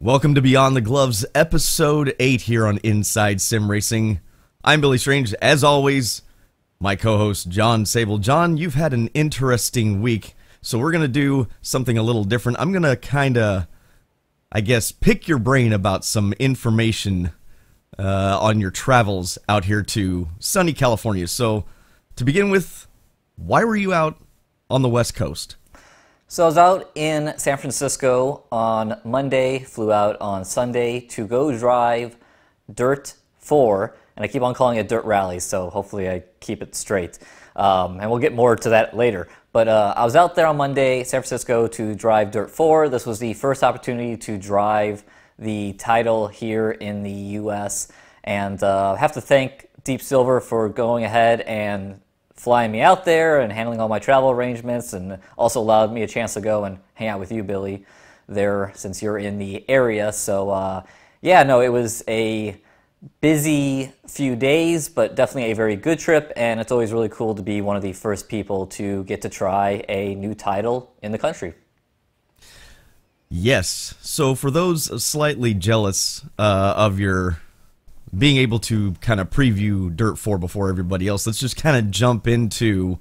Welcome to Beyond the Gloves, episode 8 here on Inside Sim Racing. I'm Billy Strange. As always, my co-host John Sable. John, you've had an interesting week, so we're going to do something a little different. I'm going to kind of, pick your brain about some information on your travels out here to sunny California. So, to begin with, why were you out on the West Coast? So I was out in San Francisco on Monday, flew out on Sunday to go drive DiRT 4, and I keep on calling it Dirt Rally, so hopefully I keep it straight. And we'll get more to that later. But I was out there on Monday, San Francisco, to drive DiRT 4. This was the first opportunity to drive the title here in the U.S., and I have to thank Deep Silver for going ahead and flying me out there and handling all my travel arrangements, and also allowed me a chance to go and hang out with you, Billy, there since you're in the area. So it was a busy few days, but definitely a very good trip, and it's always really cool to be one of the first people to get to try a new title in the country. Yes. So for those slightly jealous of your being able to kind of preview DiRT 4 before everybody else, let's just kind of jump into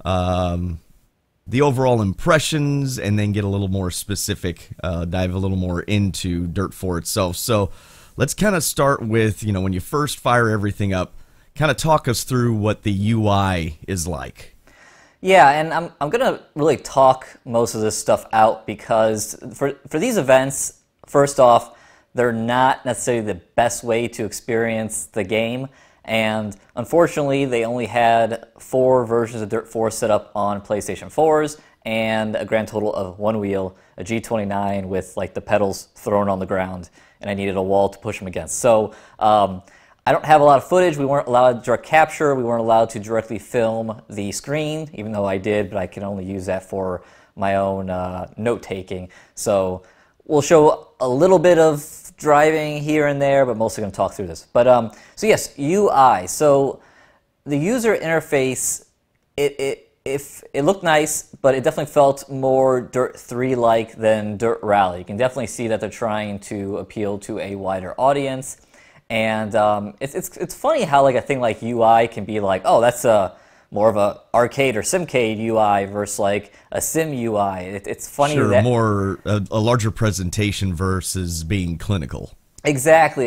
the overall impressions and then get a little more specific, dive a little more into DiRT 4 itself. So let's kind of start with, when you first fire everything up, kind of talk us through what the UI is like. Yeah, and I'm going to really talk most of this stuff out because for these events, first off, they're not necessarily the best way to experience the game, and unfortunately they only had 4 versions of DiRT 4 set up on PlayStation 4s, and a grand total of 1 wheel, a G29 with like the pedals thrown on the ground, and I needed a wall to push them against. So I don't have a lot of footage. We weren't allowed direct capture. We weren't allowed to directly film the screen, even though I did, but I can only use that for my own note-taking. So we'll show a little bit of driving here and there, but mostly going to talk through this. But so yes, UI. So the user interface, it looked nice, but it definitely felt more DiRT 3-like than DiRT Rally. You can definitely see that they're trying to appeal to a wider audience, and it's funny how like a thing like UI can be like, oh, that's more of a arcade or simcade UI versus like a sim UI. It's funny sure, that more a larger presentation versus being clinical. Exactly.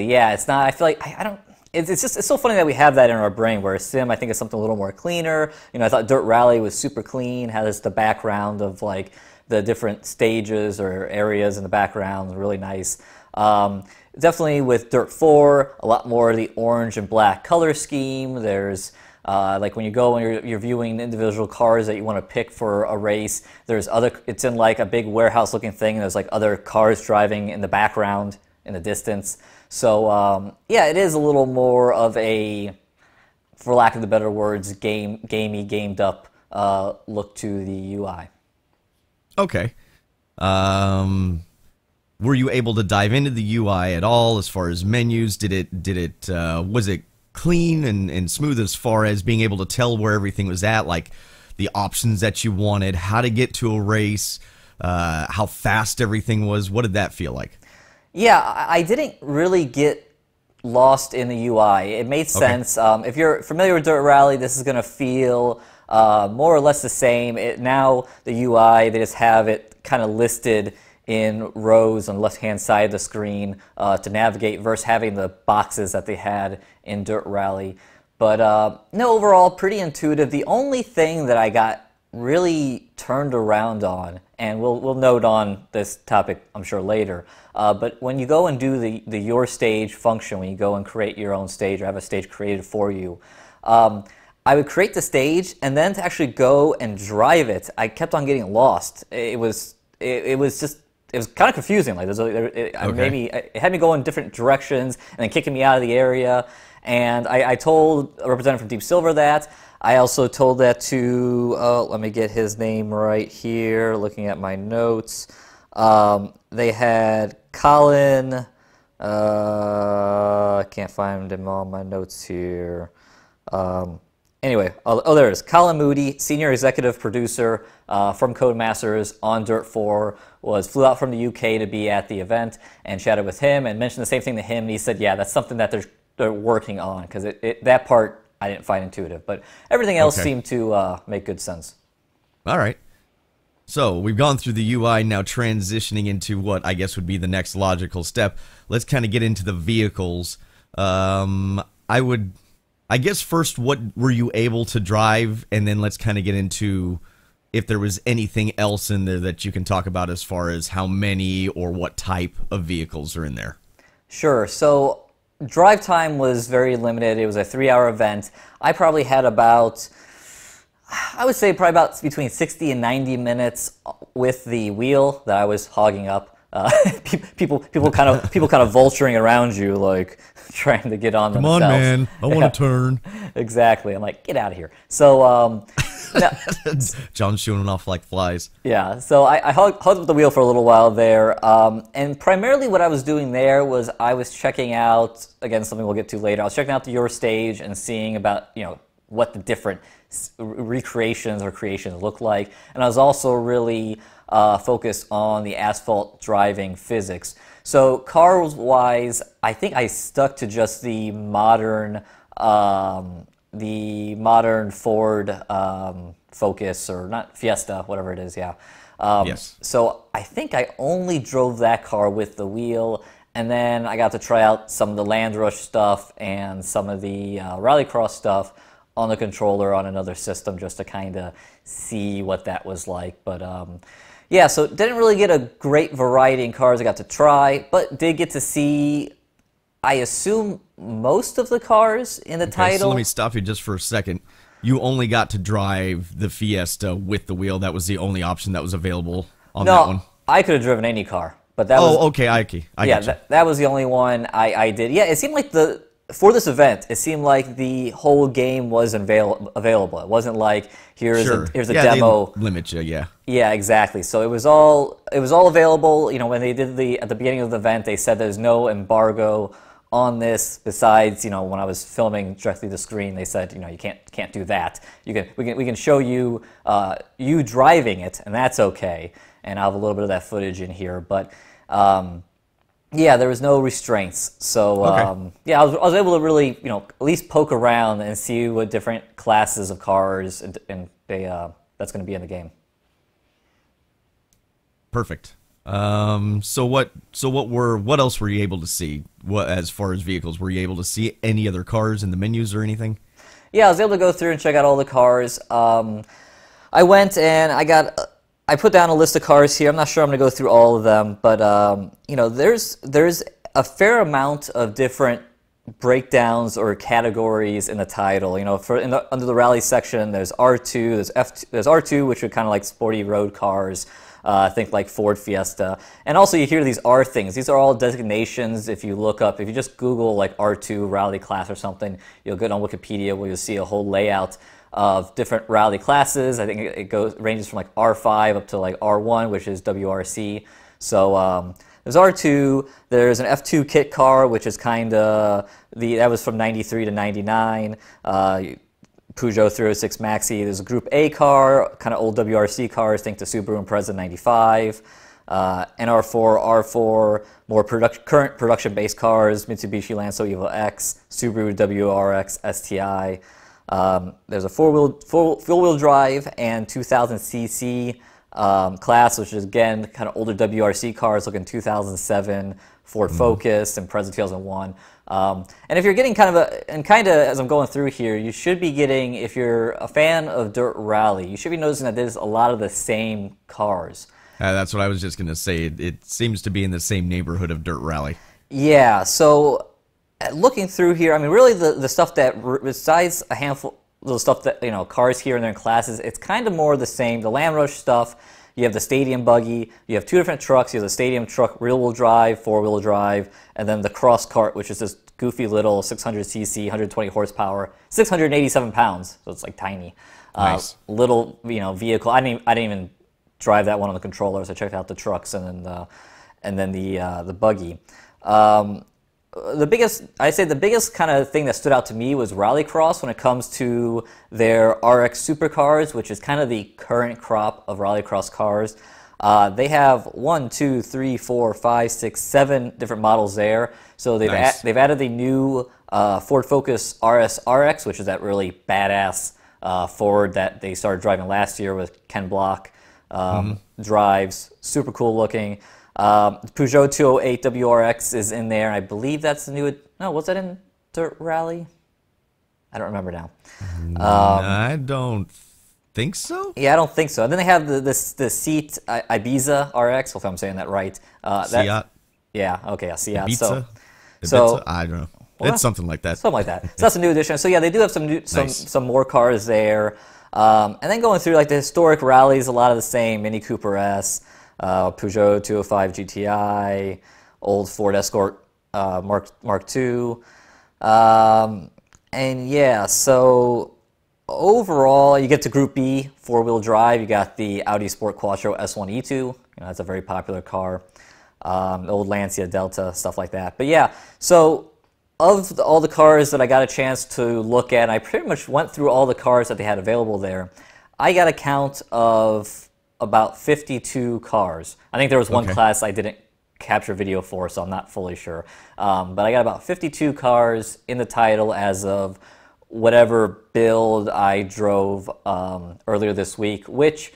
Yeah, it's not. I feel like I don't. It's so funny that we have that in our brain. Where sim, I think, is something a little more cleaner. I thought DiRT Rally was super clean. Has the background of like the different stages or areas in the background, really nice. Definitely with DiRT 4, a lot more of the orange and black color scheme. There's like when you go and you're viewing individual cars that you want to pick for a race, it's in like a big warehouse looking thing, and there's like other cars driving in the background in the distance. So yeah, it is a little more of a, for lack of the better words, gamed up look to the UI. Okay. Were you able to dive into the UI at all as far as menus? Was it clean and smooth as far as being able to tell where everything was at, like the options that you wanted, how to get to a race, how fast everything was? What did that feel like? Yeah, I didn't really get lost in the UI. It made sense. Okay. If you're familiar with DiRT Rally, this is going to feel more or less the same. Now the UI, they just have it kind of listed in rows on the left-hand side of the screen to navigate versus having the boxes that they had in DiRT Rally. But no, overall, pretty intuitive. The only thing that I got really turned around on, and we'll note on this topic, I'm sure, later, but when you go and do the Your Stage function, when you go and create your own stage or have a stage created for you, I would create the stage, and then to actually go and drive it, I kept on getting lost. It was kind of confusing. Like maybe it had me go in different directions and then kicking me out of the area. And I told a representative from Deep Silver that. I also told that to, let me get his name right here, looking at my notes. They had Colin, I can't find him on my notes here. Anyway, there it is. Colin Moody, senior executive producer from Codemasters on Dirt 4, flew out from the UK to be at the event and chatted with him and mentioned the same thing to him. And he said, yeah, that's something that they're working on, because that part I didn't find intuitive, but everything else seemed to make good sense. All right. So we've gone through the UI, now transitioning into what I guess would be the next logical step. Let's kind of get into the vehicles. I guess first, what were you able to drive, and then let's kind of get into if there was anything else in there that you can talk about as far as how many or what type of vehicles are in there. Sure. So drive time was very limited. It was a 3-hour event. I probably had about, I would say probably about between 60 and 90 minutes with the wheel that I was hogging up. People kind of vulturing around you, like trying to get on themselves. Come on, man! I want to turn. Exactly. I'm like, get out of here. So, John's shooting off like flies. Yeah. So I hugged up the wheel for a little while there, and primarily what I was doing there was I was checking out, again, something we'll get to later. I was checking out your stage and seeing about what the different recreations or creations look like, and I was also really focused on the asphalt driving physics. So cars-wise, I think I stuck to just the modern Ford Focus, or not Fiesta, whatever it is. Yeah. Yes. So I think I only drove that car with the wheel, and then I got to try out some of the Landrush stuff and some of the Rallycross stuff on the controller on another system, just to kind of see what that was like. But yeah, so didn't really get a great variety in cars I got to try, but did get to see, I assume, most of the cars in the title. So let me stop you just for a second. You only got to drive the Fiesta with the wheel. That was the only option that was available on that one. I could have driven any car, but that was... okay, I that was the only one I did. Yeah, it seemed like for this event, it seemed like the whole game was available. It wasn't like here's a demo. They limit you, yeah. Yeah, exactly. So it was all available. When they did at the beginning of the event, they said there's no embargo on this. Besides, when I was filming directly the screen, they said you can't do that. We can show you you driving it, and that's okay. And I'll have a little bit of that footage in here, but. Yeah, there was no restraints, so yeah, I was able to really, at least poke around and see what different classes of cars and that's going to be in the game. Perfect. So what else were you able to see? What, as far as vehicles, were you able to see any other cars in the menus or anything? Yeah, I was able to go through and check out all the cars. I went and I put down a list of cars here. I'm not sure I'm going to go through all of them, but there's a fair amount of different breakdowns or categories in the title. Under the rally section, there's R2, there's F2, there's R2, which are kind of like sporty road cars. Think like Ford Fiesta, and also you hear these R things. These are all designations. If you just Google like R2 rally class or something, you'll get on Wikipedia where you'll see a whole layout of different rally classes. I think it ranges from like R5 up to like R1, which is WRC. So there's R2. There's an F2 kit car, which is kind of that was from '93 to '99. Peugeot 306 Maxi. There's a Group A car, kind of old WRC cars. Think the Subaru Impreza '95. NR4, R4, more current production-based cars. Mitsubishi Lancer Evo X, Subaru WRX STI. There's a four-wheel drive and 2000cc class, which is again kind of older WRC cars, looking 2007 Ford Focus and Impreza 2001. And if you're getting kind of as I'm going through here, you should be getting, if you're a fan of Dirt Rally, you should be noticing that there's a lot of the same cars. That's what I was just going to say. It seems to be in the same neighborhood of Dirt Rally. Yeah, so looking through here, I mean, really the stuff that, besides a handful of the stuff that, cars here and there in classes, it's kind of more the same. The Landrush stuff, you have the stadium buggy, you have two different trucks. You have the stadium truck, rear-wheel drive, four-wheel drive, and then the cross cart, which is this goofy little 600cc, 120 horsepower, 687 pounds, so it's like tiny. Nice. Little, vehicle. I didn't even drive that one on the controllers. I checked out the trucks and then the buggy. I'd say the biggest kind of thing that stood out to me was Rallycross when it comes to their RX supercars, which is kind of the current crop of Rallycross cars. They have 1, 2, 3, 4, 5, 6, 7 different models there. So they've added the new Ford Focus RS RX, which is that really badass Ford that they started driving last year with Ken Block. Drives super cool looking. Peugeot 208 WRX is in there. I believe that's the new. No, was that in Dirt Rally? I don't remember now. I don't think so. Yeah, I don't think so. And then they have the Seat Ibiza RX. If I'm saying that right. Seat. Yeah. Okay. Yeah. Seat. Ibiza. So I don't know. Well, it's something like that. Something like that. So that's a new addition. So yeah, they do have some more cars there. And then going through like the historic rallies, a lot of the same. Mini Cooper S, Peugeot 205 GTI, old Ford Escort Mark II. And yeah, so overall, you get to Group B, four-wheel drive. You got the Audi Sport Quattro S1 E2. That's a very popular car. The old Lancia Delta, stuff like that. But yeah, so of all the cars that I got a chance to look at, I pretty much went through all the cars that they had available there. I got a count of about 52 cars. I think there was one class I didn't capture video for, so I'm not fully sure. But I got about 52 cars in the title as of whatever build I drove earlier this week, which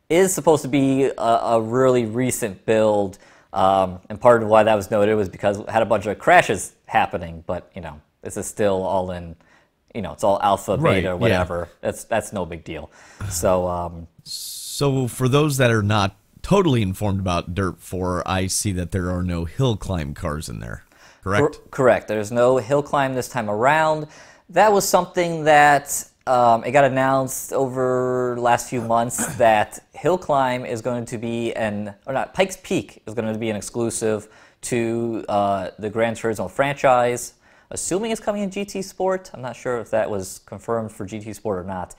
is supposed to be a really recent build. And part of why that was noted was because it had a bunch of crashes happening, but this is still all in, it's all alpha, beta, whatever. Yeah. That's no big deal. So for those that are not totally informed about Dirt 4, I see that there are no hill climb cars in there, correct? Correct. There's no hill climb this time around. That was something that it got announced over the last few months that hill climb is going to be Pikes Peak is going to be an exclusive to the Gran Turismo franchise, assuming it's coming in GT Sport. I'm not sure if that was confirmed for GT Sport or not.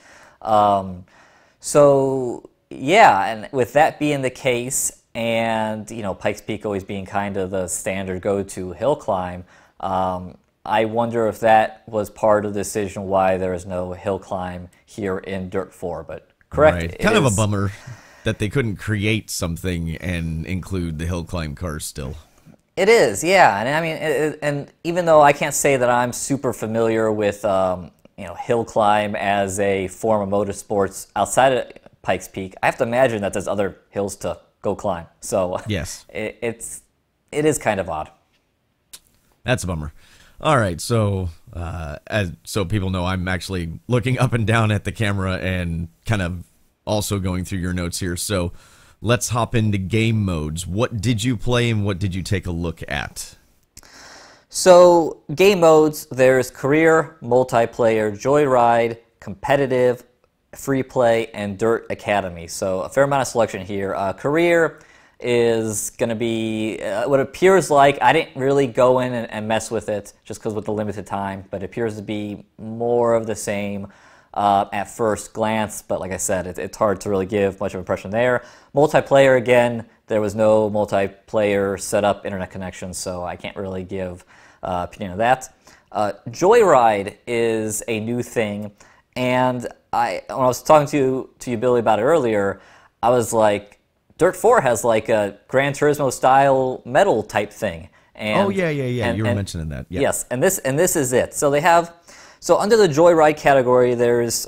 So yeah, and with that being the case, and Pikes Peak always being kind of the standard go-to hill climb, I wonder if that was part of the decision why there is no hill climb here in Dirt 4. But correct, right. Kind of a bummer that they couldn't create something and include the hill climb cars still. It is, yeah, and I mean, and even though I can't say that I'm super familiar with hill climb as a form of motorsports outside of Pikes Peak, I have to imagine that there's other hills to go climb. So yes, it is kind of odd. That's a bummer. All right, so so people know, I'm actually looking up and down at the camera and kind of also going through your notes here. So let's hop into game modes. What did you play and what did you take a look at? So game modes, there's career, multiplayer, joyride, competitive, free play, and Dirt Academy. So a fair amount of selection here. Career is going to be what it appears like. I didn't really go in and mess with it just because with the limited time, but it appears to be more of the same at first glance. But like I said, it's hard to really give much of an impression there. Multiplayer, again, there was no multiplayer setup, internet connection, so I can't really give opinion of that. Joyride is a new thing, and when I was talking to you, Billy, about it earlier, I was like, Dirt 4 has like a Gran Turismo style medal type thing. And, yeah. You were mentioning that. Yeah. Yes, and this is it. So under the Joyride category, there's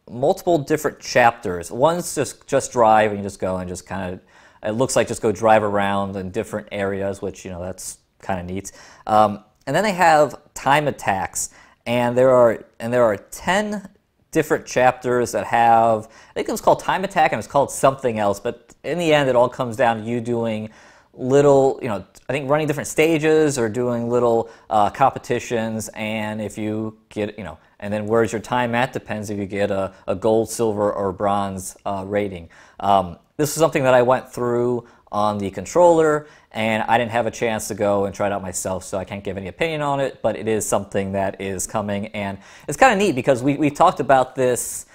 multiple different chapters. One's just drive, and you just go and just kind of, it looks like just go drive around in different areas, which that's kind of neat. And then they have time attacks, and there are 10 different chapters that have, I think it was called time attack and it's called something else, but in the end it all comes down to you doing little, I think running different stages or doing little competitions, and if you get, and then where's your time at depends if you get a gold, silver, or bronze rating. This is something that I went through on the controller, and I didn't have a chance to go and try it out myself, so I can't give any opinion on it, but it is something that is coming, and it's kind of neat because we talked about this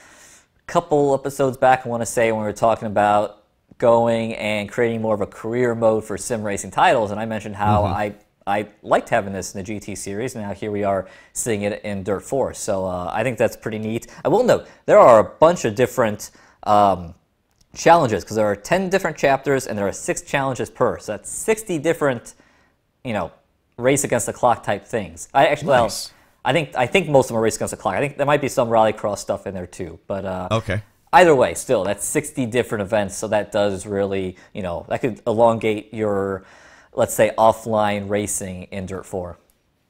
a couple episodes back, I want to say, when we were talking about going and creating more of a career mode for sim racing titles, and I mentioned how I I liked having this in the GT series. Now here we are seeing it in Dirt 4. So I think that's pretty neat. I will note there are a bunch of different challenges because there are 10 different chapters and there are 6 challenges per. So that's 60 different, race against the clock type things. Nice. I think most of them are race against the clock. I think there might be some Rallycross stuff in there too. But okay. Either way, still, that's 60 different events. So that does really, that could elongate your, let's say, offline racing in Dirt 4.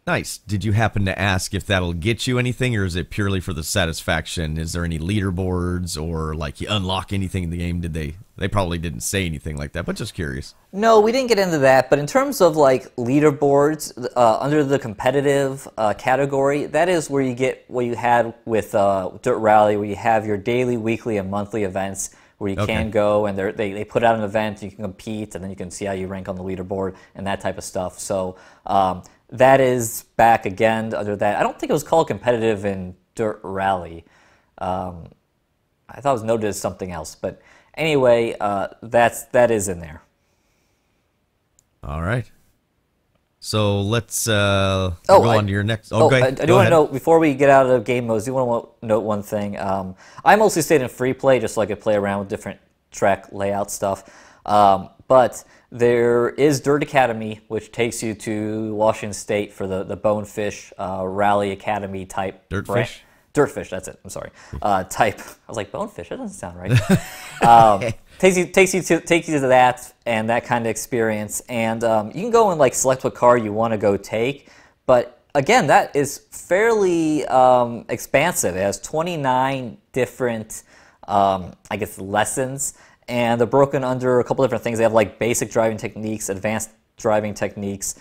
Nice. Did you happen to ask if that'll get you anything, or is it purely for the satisfaction? Is there any leaderboards, or like you unlock anything in the game? Did they probably didn't say anything like that, but just curious. No, we didn't get into that. But in terms of like leaderboards under the competitive category, that is where you get what you had with Dirt Rally, where you have your daily, weekly, and monthly events where you can go and they put out an event, you can compete, and then you can see how you rank on the leaderboard and that type of stuff. So that is back again under that. I don't think it was called competitive in Dirt Rally. I thought it was noted as something else. But anyway, that is in there. All right. So let's go on to your next. I do want to note, before we get out of game modes, I do want to note one thing. I mostly stayed in free play just so I could play around with different track layout stuff. But there is Dirt Academy, which takes you to Washington State for the Bonefish Rally Academy type. Dirtfish, that's it. I'm sorry. Type. I was like, Bonefish. That doesn't sound right. Takes you to that and that kind of experience, and you can go and like select what car you want to go take. But again, that is fairly expansive. It has 29 different, lessons, and they're broken under a couple different things. They have like basic driving techniques, advanced driving techniques,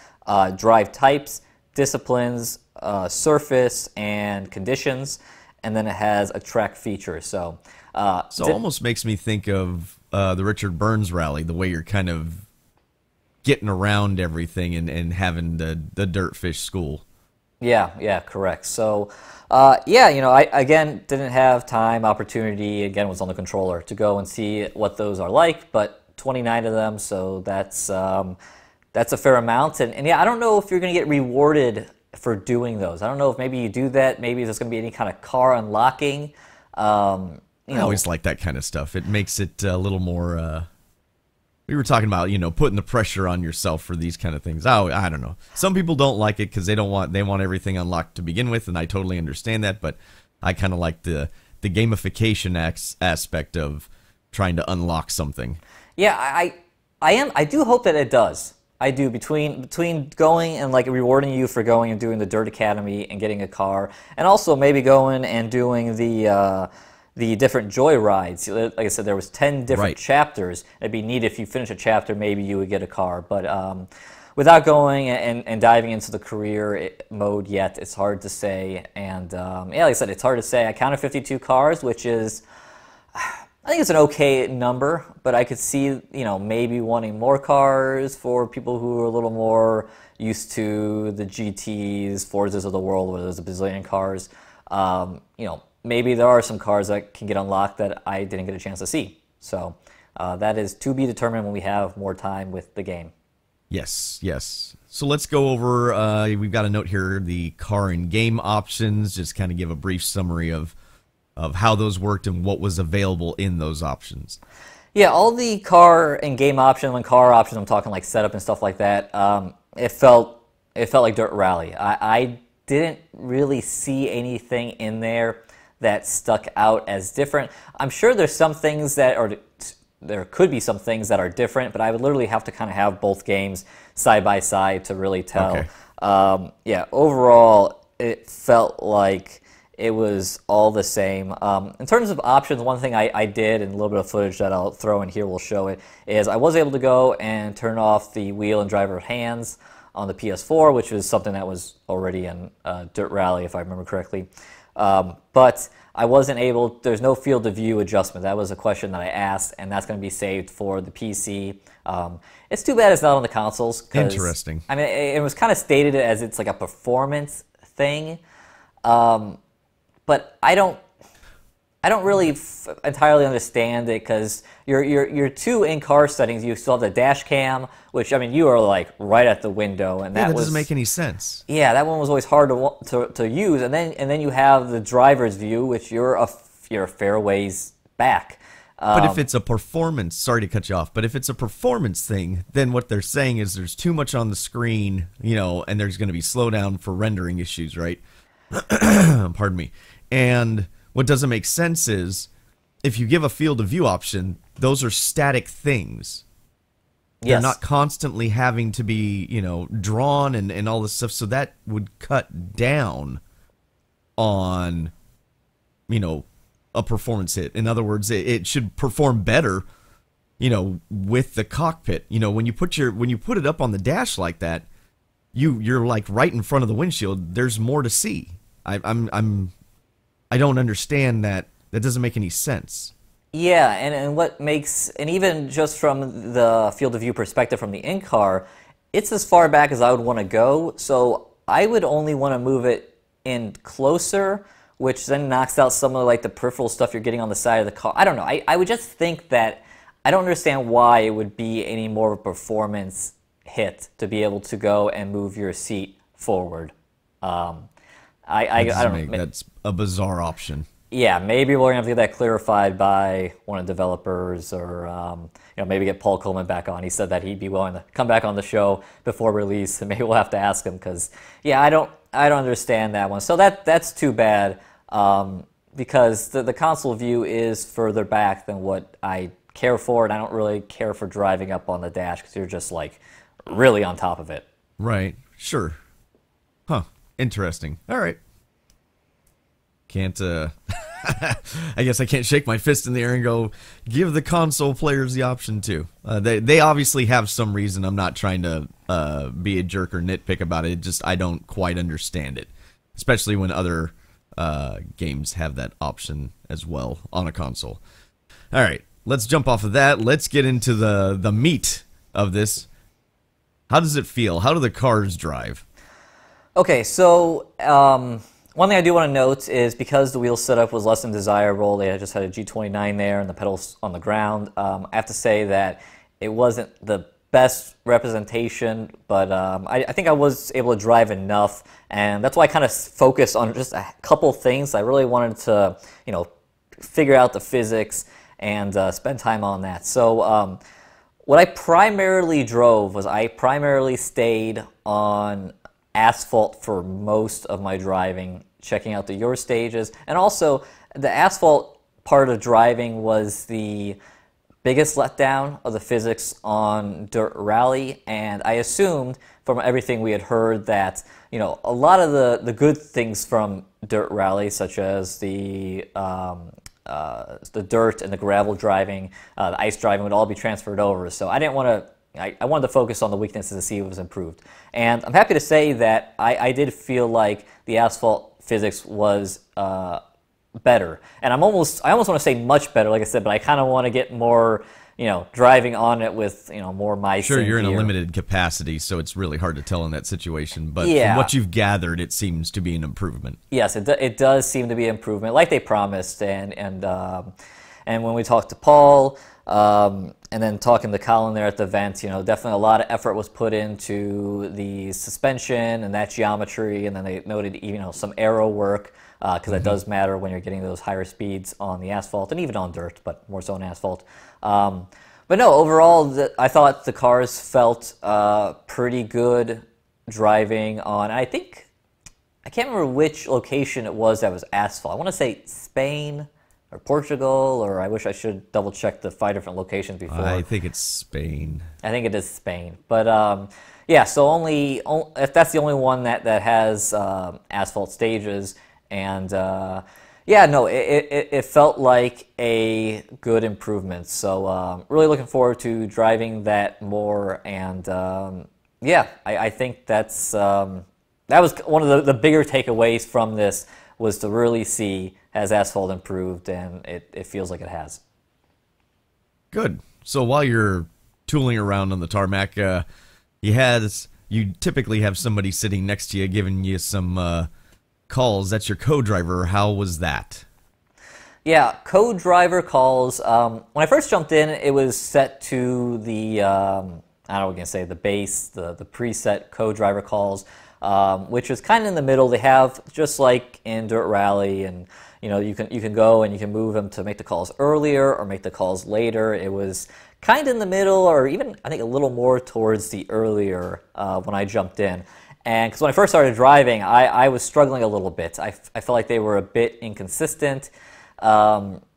drive types, disciplines, surface, and conditions, and then it has a track feature. So almost makes me think of the Richard Burns rally, the way you're kind of getting around everything and having the Dirtfish school. Yeah, correct. So, I again didn't have time, opportunity, again was on the controller, to go and see what those are like, but 29 of them, so that's a fair amount. And yeah, I don't know if you're going to get rewarded for doing those. I don't know if maybe you do that, maybe there's going to be any kind of car unlocking. I always like that kind of stuff. It makes it a little more... we were talking about, putting the pressure on yourself for these kind of things. I don't know. Some people don't like it because they want everything unlocked to begin with, and I totally understand that, but I kind of like the gamification aspect of trying to unlock something. Yeah, I do hope that it does. I do, between going and like rewarding you for going and doing the Dirt Academy and getting a car, and also maybe going and doing the different joy rides. Like I said, there was 10 different chapters. It'd be neat if you finish a chapter, maybe you would get a car. But without going and diving into the career mode yet, it's hard to say. And like I said, it's hard to say. I counted 52 cars, which is, I think it's an okay number, but I could see, maybe wanting more cars for people who are a little more used to the GTs, Forzas of the world, where there's a bazillion cars. Maybe there are some cars that can get unlocked that I didn't get a chance to see. So that is to be determined when we have more time with the game. Yes. So let's go over, we've got a note here, the car and game options, just kind of give a brief summary of how those worked and what was available in those options. Yeah, all the car and game options, when car options, I'm talking like setup and stuff like that, it felt like Dirt Rally. I didn't really see anything in there that stuck out as different. I'm sure there's some things there could be some things that are different, but I would literally have to kind of have both games side by side to really tell. Okay. Overall, it felt like it was all the same. In terms of options, one thing I did, and a little bit of footage that I'll throw in here will show it, is I was able to go and turn off the wheel and driver hands on the PS4, which was something that was already in Dirt Rally, if I remember correctly. But I wasn't able, there's no field of view adjustment. That was a question that I asked, and that's going to be saved for the PC. It's too bad it's not on the consoles. Interesting. I mean, it was kind of stated as it's like a performance thing. But I don't I don't really entirely understand it because your two in-car settings, you still have the dash cam, which I mean you are like right at the window, and that doesn't make any sense. Yeah, that one was always hard to use, and then you have the driver's view, which you're a fair ways back. But if it's a performance, sorry to cut you off, but if it's a performance thing, then what they're saying is there's too much on the screen, and there's going to be slowdown for rendering issues, right? Pardon me. And what doesn't make sense is if you give a field of view option, those are static things. They're not constantly having to be, drawn and all this stuff. So that would cut down on, a performance hit. In other words, it should perform better, with the cockpit. When you put it up on the dash like that, you're like right in front of the windshield. There's more to see. I don't understand that. That doesn't make any sense. Yeah, and what makes, and even just from the field of view perspective from the in-car, it's as far back as I would want to go, so I would only want to move it in closer, which then knocks out some of like the peripheral stuff you're getting on the side of the car. I don't know. I would just think that I don't understand why it would be any more of a performance hit to be able to go and move your seat forward. I don't know. That's a bizarre option. Yeah, maybe we're gonna have to get that clarified by one of the developers, or maybe get Paul Coleman back on. He said that he'd be willing to come back on the show before release, and maybe we'll have to ask him because I don't understand that one. So that's too bad, because the console view is further back than what I care for, and I don't really care for driving up on the dash because you're just like really on top of it. Right. Sure. Huh. Interesting. All right. Can't, I guess I can't shake my fist in the air and go, give the console players the option too. They obviously have some reason. I'm not trying to be a jerk or nitpick about it. Just I don't quite understand it, especially when other games have that option as well on a console. All right, let's jump off of that. Let's get into the meat of this. How does it feel? How do the cars drive? Okay, so one thing I do want to note is because the wheel setup was less than desirable, they just had a G29 there and the pedals on the ground. I have to say that it wasn't the best representation, but I think I was able to drive enough, and that's why I kind of focused on just a couple things. I really wanted to, figure out the physics and spend time on that. So what I primarily drove was I primarily stayed on asphalt for most of my driving, checking out the your stages, and also the asphalt part of driving was the biggest letdown of the physics on Dirt Rally, and I assumed from everything we had heard that a lot of the good things from Dirt Rally, such as the dirt and the gravel driving, the ice driving, would all be transferred over. So I didn't want to. I wanted to focus on the weaknesses to see if it was improved. And I'm happy to say that I did feel like the asphalt physics was better. And I almost want to say much better, like I said, but I kind of want to get more, driving on it with, more my Sure, you're in gear. a limited capacity, so it's really hard to tell in that situation. But from what you've gathered, it seems to be an improvement. Yes, it does seem to be an improvement, like they promised. And when we talked to Paul, and then talking to Colin there at the event, definitely a lot of effort was put into the suspension and that geometry, and then they noted, some aero work, because that does matter when you're getting those higher speeds on the asphalt, and even on dirt, but more so on asphalt. But no, overall, I thought the cars felt pretty good driving on, I can't remember which location it was that was asphalt. I want to say Spain or Portugal, or I wish I should double check the 5 different locations before. I think it's Spain. I think it is Spain. But yeah, so if that's the only one that has asphalt stages, and it felt like a good improvement. So really looking forward to driving that more, and I think that was one of the bigger takeaways from this, was to really see has asphalt improved, and it feels like it has. Good. So while you're tooling around on the tarmac, you typically have somebody sitting next to you giving you some calls. That's your co-driver. How was that? Yeah, co-driver calls. When I first jumped in, it was set to the, I don't know what I'm going to say, the base, the preset co-driver calls, which is kind of in the middle. They have, just like in Dirt Rally, and you can go and you can move them to make the calls earlier or make the calls later. It was kind of in the middle, or even, I think, a little more towards the earlier when I jumped in. And because when I first started driving, I was struggling a little bit. I felt like they were a bit inconsistent.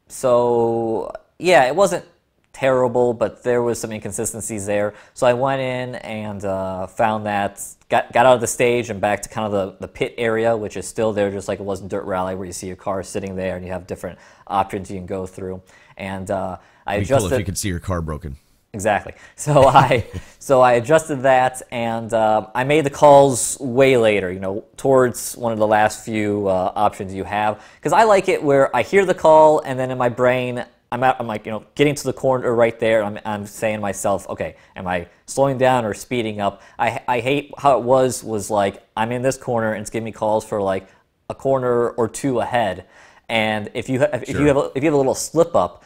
So yeah, it wasn't terrible, but there was some inconsistencies there. So I went in and found that, got out of the stage and back to kind of the pit area, which is still there, just like it was in Dirt Rally, where you see your car sitting there and you have different options you can go through. And I adjusted. Cool if you could see your car broken. Exactly. So I adjusted that, and I made the calls way later, towards one of the last few options you have, because I like it where I hear the call, and then in my brain, I'm like, getting to the corner right there. I'm saying to myself, okay, am I slowing down or speeding up? I hate how it was like, I'm in this corner and it's giving me calls for like a corner or two ahead, and if you have a little slip up,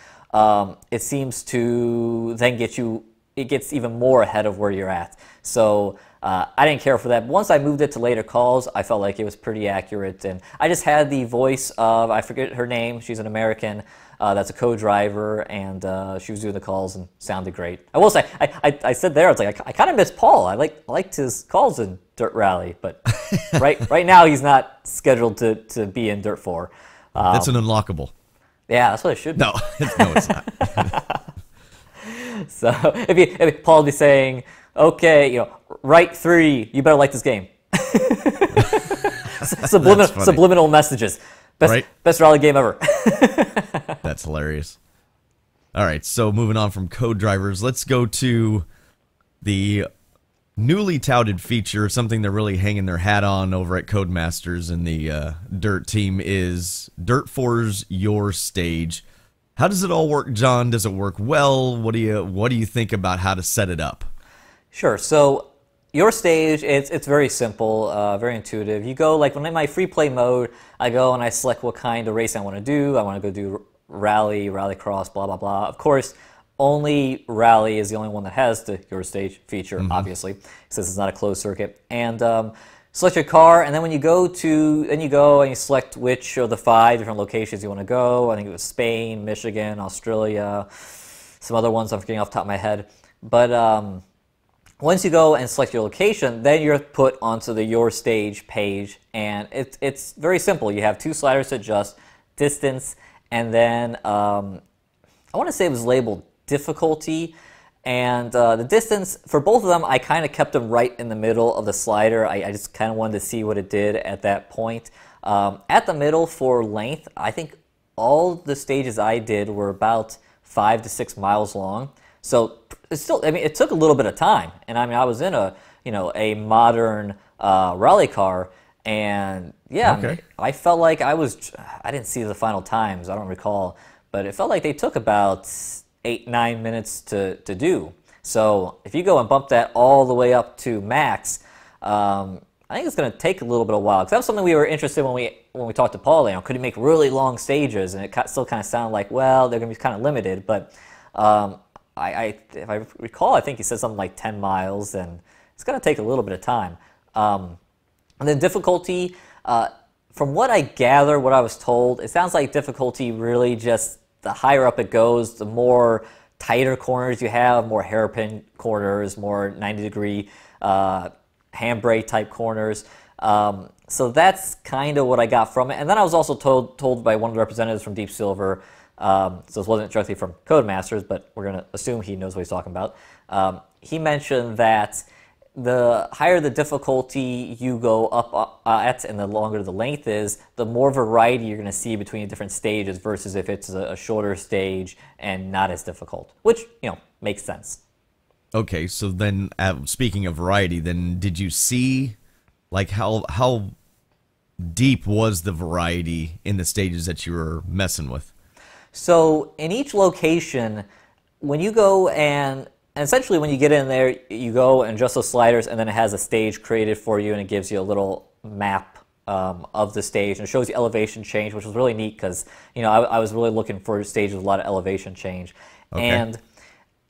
it seems to then it gets even more ahead of where you're at. So I didn't care for that. But once I moved it to later calls, I felt like it was pretty accurate. And I just had the voice of, I forget her name, she's an American, that's a co-driver, and she was doing the calls and sounded great. I will say, I said there, I was like, I kind of miss Paul. I liked his calls in Dirt Rally, but right now he's not scheduled to be in Dirt 4. That's an unlockable. Yeah, that's what it should be. No, no, it's not. So if Paul would be saying, okay, right 3, you better like this game. Subliminal messages. Best rally game ever. That's hilarious. All right, so moving on from code drivers, let's go to the newly touted feature, something they're really hanging their hat on over at Codemasters and the Dirt team, is Dirt 4's Your Stage. How does it all work, John? Does it work well? What do you think about how to set it up? Sure. So Your Stage, it's very simple, very intuitive. You go, like when in my free play mode, I go and I select what kind of race I want to do. I want to go do rally, rallycross, blah, blah, blah. Of course, only Rally is the only one that has the Your Stage feature, obviously, since it's not a closed circuit. And select your car, and then when you go and you select which of the 5 different locations you want to go. I think it was Spain, Michigan, Australia, some other ones I'm forgetting off the top of my head. But once you go and select your location, then you're put onto the Your Stage page, and it's very simple. You have 2 sliders to adjust, distance, and then I want to say it was labeled difficulty, and the distance for both of them, I kind of kept them right in the middle of the slider. I just kind of wanted to see what it did at that point. At the middle for length, I think all the stages I did were about 5 to 6 miles long. So it's still, it took a little bit of time, and I was in a modern rally car, and yeah, okay. I felt like I didn't see the final times, I don't recall, but it felt like they took about 8-9 minutes to do. So if you go and bump that all the way up to max, I think it's going to take a little bit of a while, because that was something we were interested in when we talked to Paul. Could he make really long stages? And it still kind of sounded like, well, they're going to be kind of limited. But if I recall, I think he said something like 10 miles, and it's going to take a little bit of time. And then difficulty, from what I gather, what I was told, it sounds like difficulty really just, the higher up it goes, the more tighter corners you have, more hairpin corners, more 90-degree handbrake type corners. So that's kind of what I got from it. And then I was also told by one of the representatives from Deep Silver, so this wasn't directly from Codemasters, but we're going to assume he knows what he's talking about. He mentioned that the higher the difficulty you go up at and the longer the length is, the more variety you're going to see between different stages versus if it's a shorter stage and not as difficult, which, makes sense. Okay, so then speaking of variety, then did you see like how deep was the variety in the stages that you were messing with? So in each location, when you go and essentially when you get in there, you go and adjust those sliders, and then it has a stage created for you, and it gives you a little map of the stage, and it shows the elevation change, which was really neat because I was really looking for stages with a lot of elevation change. Okay. And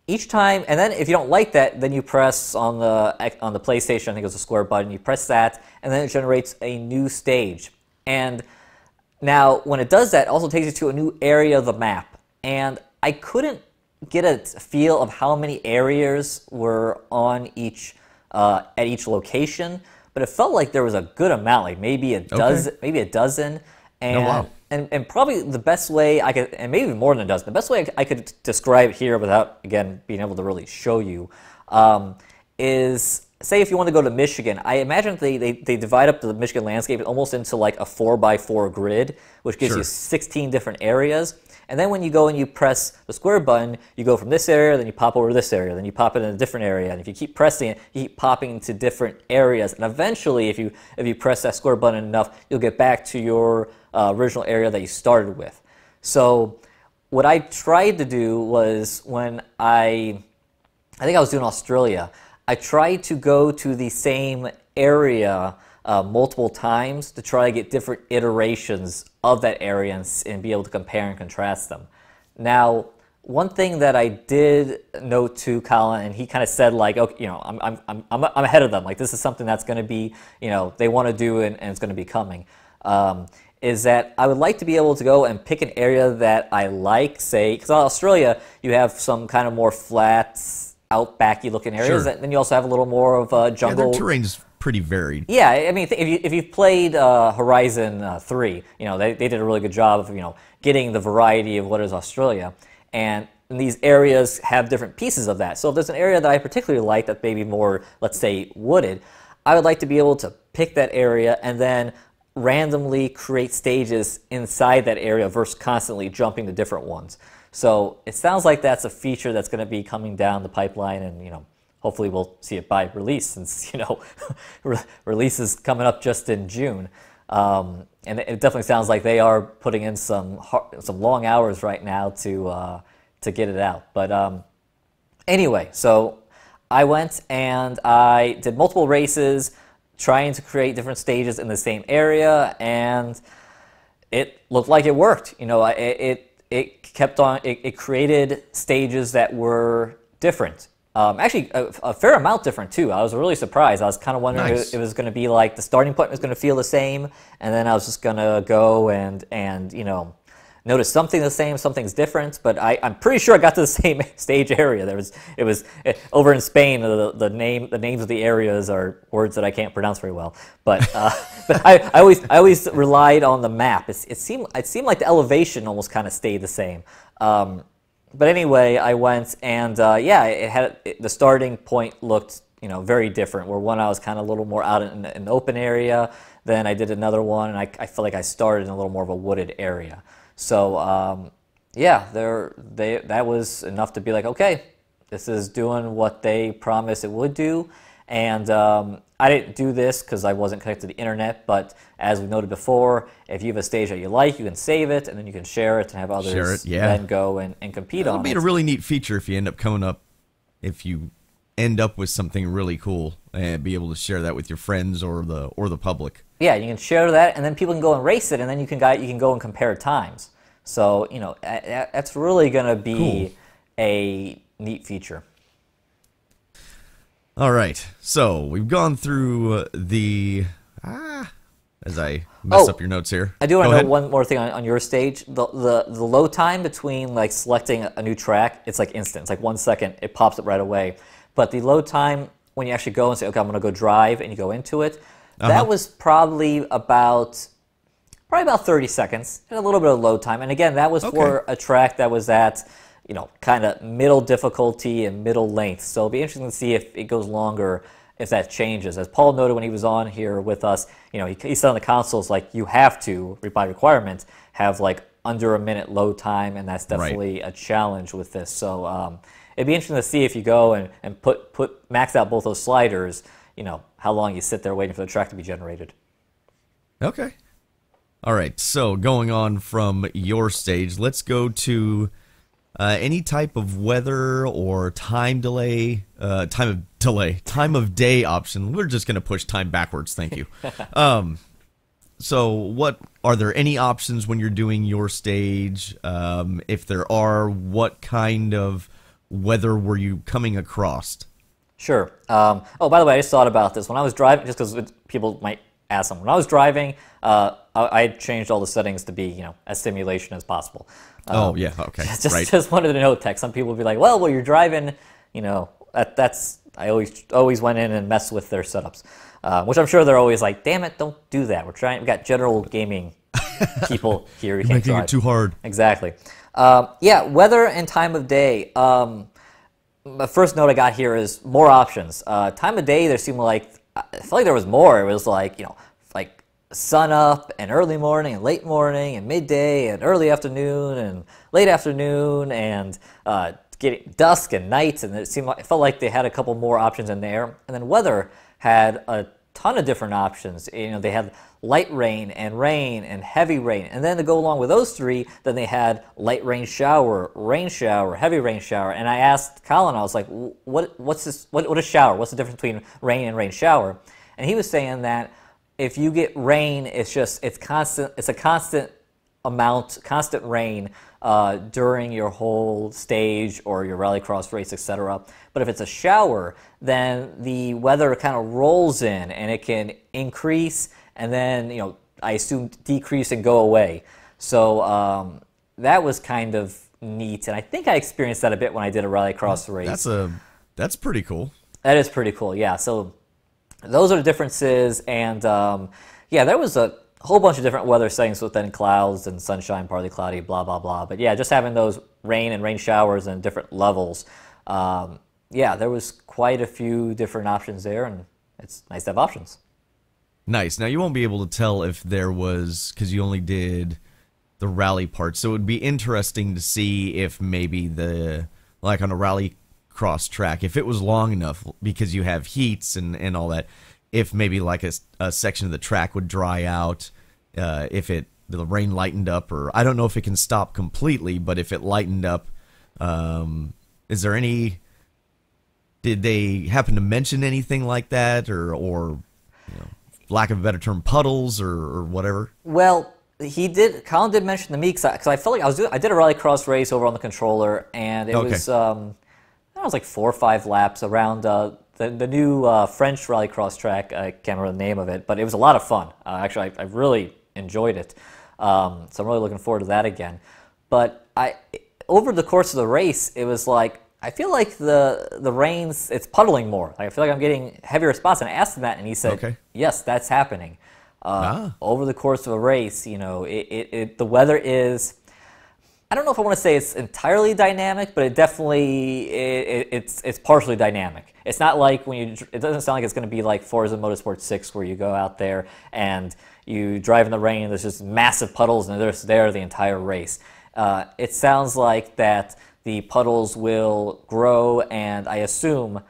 each time, and then if you don't like that, then you press on the PlayStation, I think it was a square button, you press that, and then it generates a new stage. And now, when it does that, it also takes you to a new area of the map. And I couldn't get a feel of how many areas were on each at each location, but it felt like there was a good amount, like maybe a dozen, and Oh, wow. and probably the best way I could, and maybe even more than a dozen, the best way I could describe it here without, again, being able to really show you, is, say if you want to go to Michigan, I imagine they divide up the Michigan landscape almost into like a 4x4 grid, which gives you 16 different areas. And then when you go and you press the square button, you go from this area, then you pop over to this area, then you pop it in a different area. And if you keep pressing it, you keep popping into different areas. And eventually, if you press that square button enough, you'll get back to your original area that you started with. So what I tried to do was when I think I was doing Australia, I tried to go to the same area multiple times to try to get different iterations of that area and be able to compare and contrast them. Now, one thing that I did note to Colin, and he kind of said like, okay, I'm ahead of them. Like this is something that's going to be, they want to do and it's going to be coming. Is that I would like to be able to go and pick an area that I like, say, because in Australia you have some kind of more flat, outbacky looking areas. Sure. Then you also have a little more of jungle. Yeah, their terrain's pretty varied. Yeah, I mean, if you've played Horizon 3, they did a really good job of getting the variety of what is Australia, and these areas have different pieces of that. So if there's an area that I particularly like that may be more, let's say, wooded, I would like to be able to pick that area and then randomly create stages inside that area versus constantly jumping to different ones. So it sounds like that's a feature that's going to be coming down the pipeline, and hopefully we'll see it by release, since release is coming up just in June, and it definitely sounds like they are putting in some long hours right now to get it out. But anyway, so I went and I did multiple races, trying to create different stages in the same area, and it looked like it worked. It kept on. It created stages that were different. Actually, a fair amount different too. I was really surprised. I was kind of wondering if it was going to be like the starting point was going to feel the same, and then I was just going to go and notice something the same, something's different. But I'm pretty sure I got to the same stage area. It was over in Spain. The names of the areas are words that I can't pronounce very well. But but I always relied on the map. It seemed like the elevation almost kind of stayed the same. But anyway, I went and the starting point looked very different. Where one I was kind of a little more out in an open area. Then I did another one, and I felt like I started in a little more of a wooded area. So that was enough to be like, okay, this is doing what they promised it would do. And I didn't do this because I wasn't connected to the internet, but as we noted before, if you have a stage that you like, you can save it, and then you can share it and have others then go and compete on it. That'll be a really neat feature if you end up with something really cool and be able to share that with your friends or the public. Yeah, you can share that, and then people can go and race it, and then you can go and compare times. So that's really going to be a neat feature. All right, so we've gone through the as I mess up your notes here. I do want to know one more thing on your stage. The load time between like selecting a new track, it's like instant. It's like 1 second. It pops up right away. But the load time when you actually go and say, okay, I'm going to go drive, and you go into it, that was probably about 30 seconds, and a little bit of load time. And again, that was for a track that was at kind of middle difficulty and middle length. So it'll be interesting to see if it goes longer, if that changes. As Paul noted when he was on here with us, he said on the consoles, like, you have to, by requirement, have like under a minute load time, and that's definitely a challenge with this. So it'd be interesting to see if you go and max out both those sliders, how long you sit there waiting for the track to be generated. Okay. All right, so going on from your stage, let's go to any type of weather or time of day option. We're just going to push time backwards, thank you. So, what are there any options when you're doing your stage? If there are, what kind of weather were you coming across? Sure. Oh, by the way, I just thought about this. When I was driving, just because people might ask them, when I was driving, I changed all the settings to be, as simulation as possible. Oh, yeah, okay, right. Just wanted to note tech. Some people would be like, well, you're driving, that's, I always went in and messed with their setups, which I'm sure they're always like, damn it, don't do that. We got general gaming people here. You're making it too hard. Exactly. Yeah, weather and time of day. The first note I got here is more options. Time of day, there seemed like, I felt like there was more. It was like, like sun up and early morning and late morning and midday and early afternoon and late afternoon and getting dusk and night. And it felt like they had a couple more options in there. And then weather had a ton of different options. They had light rain and heavy rain. And then to go along with those three, then they had light rain shower, heavy rain shower. And I asked Colin, I was like, what's this? What is shower? What's the difference between rain and rain shower? And he was saying that if you get rain, it's constant. It's a constant amount, constant rain during your whole stage or your rallycross race, etc. But if it's a shower, then the weather kind of rolls in and it can increase and then, I assume decrease and go away. So that was kind of neat. And I think I experienced that a bit when I did a rallycross race. That's pretty cool. That is pretty cool, yeah. So those are the differences. And yeah, there was a whole bunch of different weather settings within clouds and sunshine, partly cloudy, blah, blah, blah. But yeah, just having those rain and rain showers and different levels. Yeah, there was quite a few different options there, and it's nice to have options. Nice. Now, you won't be able to tell if there was, because you only did the rally part, so it would be interesting to see if maybe like on a rallycross track, if it was long enough, because you have heats and all that, if maybe like a section of the track would dry out, if the rain lightened up, or I don't know if it can stop completely, but if it lightened up, is there any... Did they happen to mention anything like that, or lack of a better term, puddles or whatever? Well, Colin did mention to me because I felt like I did a rallycross race over on the controller, and it was like 4 or 5 laps around the new French rallycross track. I can't remember the name of it, but it was a lot of fun. Actually, I really enjoyed it, so I'm really looking forward to that again. But over the course of the race, it was like, I feel like the rains, it's puddling more. Like, I feel like I'm getting heavier spots. And I asked him that, and he said, yes, that's happening. Over the course of a race, the weather is, I don't know if I want to say it's entirely dynamic, but it definitely, it's partially dynamic. It's not like it doesn't sound like it's going to be like Forza Motorsport 6 where you go out there and you drive in the rain and there's just massive puddles and they're just there the entire race. It sounds like that the puddles will grow and I assume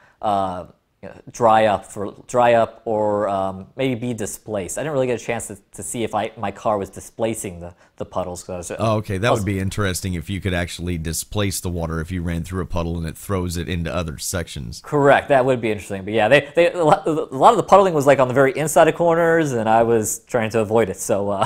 dry up or maybe be displaced. I didn't really get a chance to see if my car was displacing the puddles. Okay, that would be interesting if you could actually displace the water if you ran through a puddle and it throws it into other sections. Correct, that would be interesting. But yeah, a lot of the puddling was like on the very inside of corners, and I was trying to avoid it. So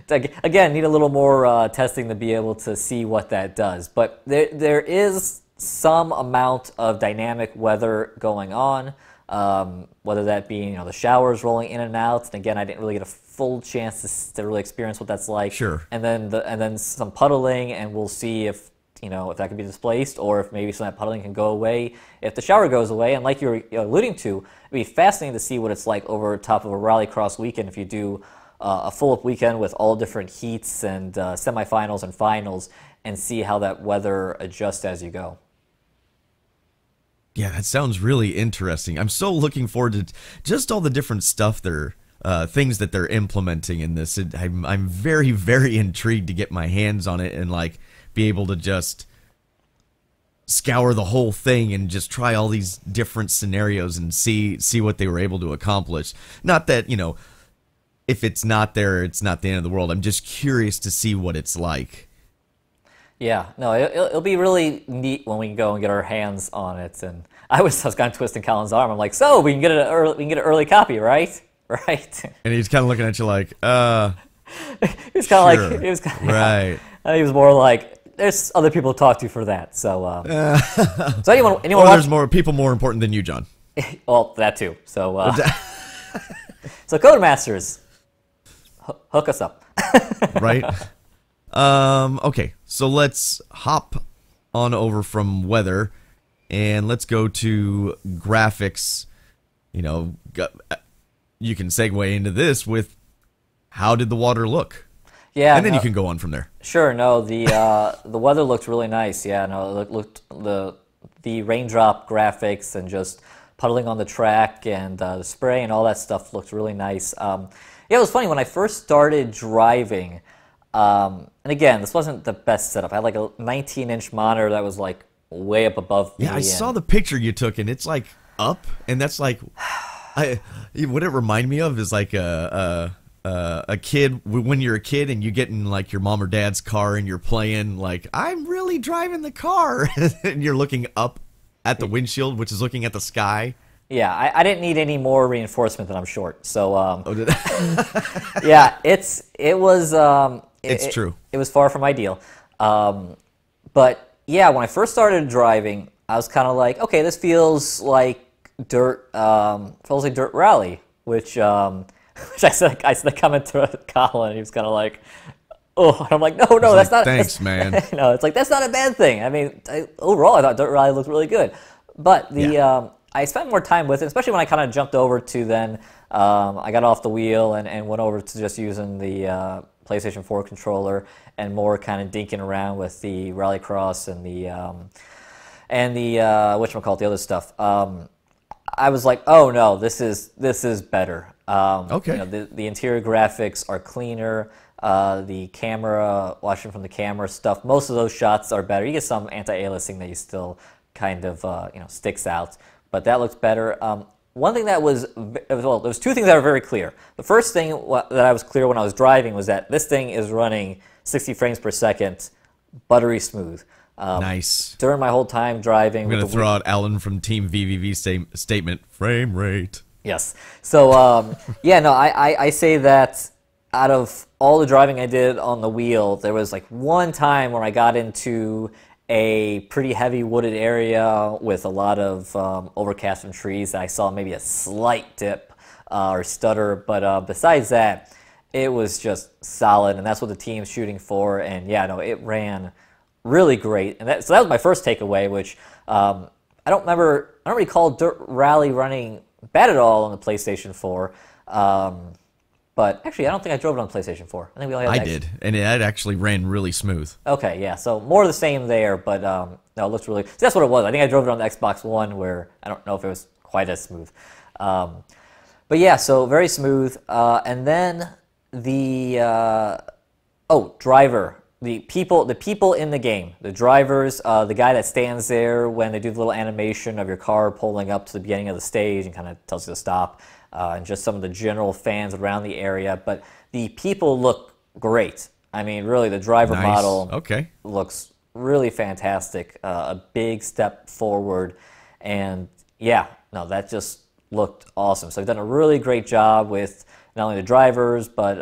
again, need a little more testing to be able to see what that does. But there is some amount of dynamic weather going on, whether that be the showers rolling in and out. And again, I didn't really get a full chance to really experience what that's like. Sure. And then some puddling, and we'll see if if that can be displaced or if maybe some of that puddling can go away if the shower goes away. And like you were alluding to, it'd be fascinating to see what it's like over top of a rallycross weekend if you do a full-up weekend with all different heats and semifinals and finals, and see how that weather adjusts as you go. Yeah, that sounds really interesting. I'm so looking forward to just all the different stuff things that they're implementing in this. I'm very, very intrigued to get my hands on it and like be able to just scour the whole thing and just try all these different scenarios and see what they were able to accomplish. Not that, if it's not there, it's not the end of the world. I'm just curious to see what it's like. Yeah, no, it'll be really neat when we can go and get our hands on it. And I was kind of twisting Colin's arm. I'm like, so we can get an early copy, right? right? And he's kind of looking at you like, He was kind of sure. like, he was kind of, Right. he was more like, there's other people to talk to for that. So, so anyone Or watch? there's more people more important than you, John. Well, that too. So, so Codemasters, hook us up. Right? Okay, so let's hop on over from weather and let's go to graphics. You know, you can segue into this with how did the water look? Yeah, and then you can go on from there. Sure. No, the weather looked really nice. Yeah, no, it looked the raindrop graphics and just puddling on the track and the spray and all that stuff looked really nice. Yeah, it was funny when I first started driving. And again, this wasn't the best setup. I had like a 19-inch monitor that was like way up above me. Yeah, I saw the picture you took, and it's like up, and that's like, what it reminded me of is like a kid when you're a kid and you get in like your mom or dad's car and you're playing like I'm really driving the car, and you're looking up at the windshield, which is looking at the sky. Yeah, I didn't need any more reinforcement than I'm short. So yeah, it was true. It was far from ideal. But yeah, when I first started driving, I was kind of like, okay, this feels like dirt rally, which I said the comment to Colin, and he was kind of like, oh, and I'm like, no, that's not. Thanks, man. No, it's like that's not a bad thing. I mean, overall, I thought dirt rally looked really good, but I spent more time with it, especially when I kind of jumped over to then. I got off the wheel and went over to just using the PlayStation 4 controller and more kind of dinking around with the Rallycross and the whatchamacallit, the other stuff. I was like, oh no, this is better. Okay. You know, the interior graphics are cleaner. The camera, watching from the camera stuff, most of those shots are better. You get some anti-aliasing that you still kind of sticks out, but that looks better. One thing that was there was two things that were very clear. The first thing that I was clear when I was driving was that this thing is running 60 frames per second, buttery smooth. Nice. During my whole time driving, I'm going to throw out Alan from Team VVV statement, frame rate. Yes. So, yeah, no, I say that out of all the driving I did on the wheel, there was like one time where I got into a pretty heavy wooded area with a lot of overcast and trees. I saw maybe a slight dip or stutter, but besides that, it was just solid, and that's what the team's shooting for. And yeah, no, it ran really great. And so that was my first takeaway, which I don't recall Dirt Rally running bad at all on the PlayStation 4. But actually, I don't think I drove it on the PlayStation 4. I think we only had I did, and it actually ran really smooth. Okay, yeah, so more of the same there, but no, it looks really... So that's what it was. I think I drove it on the Xbox One, where I don't know if it was quite as smooth. But yeah, so very smooth. And then the... driver. The people in the game. The drivers, the guy that stands there when they do the little animation of your car pulling up to the beginning of the stage and kind of tells you to stop. And just some of the general fans around the area. But the people look great. I mean, really, the driver model looks really fantastic. A big step forward. And yeah, no, that just looked awesome. So they've done a really great job with not only the drivers, but